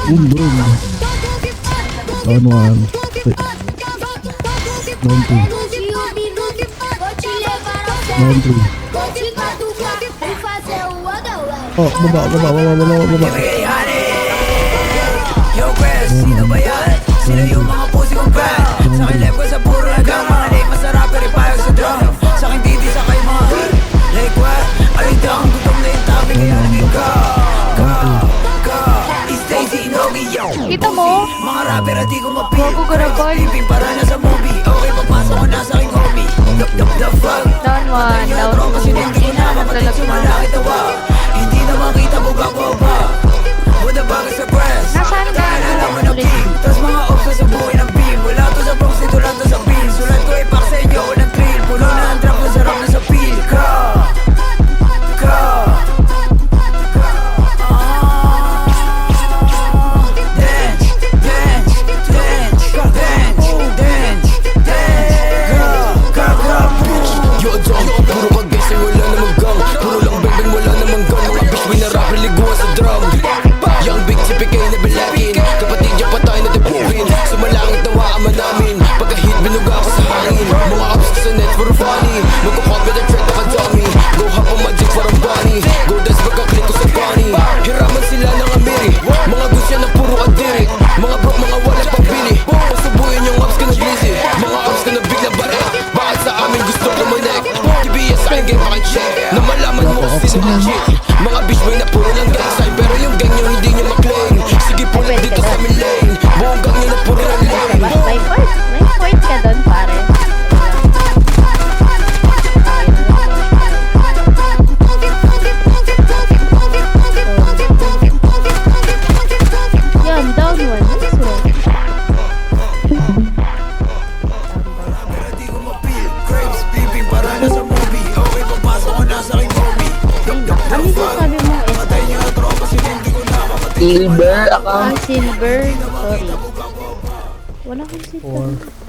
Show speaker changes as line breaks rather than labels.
Boom, boom. Down one. Down two. Down three. Oh, baba.
Yo, Chris, sino ba yan? Sino yung mga pusi kong bad? Sa akin left ko sa puro lagang mga late. Masarap pero ipayag sa drum. Sa akin titi sa kayo mga hit. Like what? Ay, dang gutom na yung tabi kaya naging go. Stacy, Inogi, yo.
Kita mo?
Mga rapper at di ko mapil.
Bago ka na, boy.
Piping para na sa movie. Okay, pagpasok ko na sa aking homie. The fuck?
Down one, down
Tropa,
two.
sinindi ko na kapatid sumalaki tawa. Hindi na makita mo gago pa. Buda bagay sa press.
Nasaan ka?
Alam mo na king. Tas mga ops sa buhay ng beam. Wala to sa Bronx, dito lang to sa pin. Sulat ko ipak sa inyo ko ng thrill. Puno na ang trap, masarap na sa pil.
Puro pag-guessing, wala namang gang. Puro lang beng-beng, wala namang gang. Mga bitch, may narapper, liguan sa drum. Young big CPK na balakin. Kapatid yung patay na tipuin. Sumalangit na waaman namin. Pagka-hit, binuga ko sa hangin. Mga ups ko sa net, puro funny. Magkakopya ng trend, nakadami. Go hop ang magic, parang bunny. Go dance, pagka-click ko sa bunny. Hiraman sila ng amiri. Mga gusya na puro kadiri. Mga broke, mga walang pambili. Pasubuhin yung ups ka na glizzy. Mga ups ka na bigla baek. Bakit sa amin gusto kumanek? TBS sa akin, game pakicheck. Na malaman mo kung sino legit. Mga bitch may na puro lang gang sign. Pero yung gang nyo hindi nyo maklaim. Sige po lang dito sa amin lane. Buong gang nyo na puro lang lane.
May point ka doon, pare. Yan, down one. Next one.
Di ko mapil. Crepes, piping para na sa movie. Okay, pagpasok ko na sa aking homie.
Ano yung sabi mo?
Patay niyo na tropa, sinindi ko na kapatid.
Silver account.
Silver. Sorry. Wala kang silver.
4.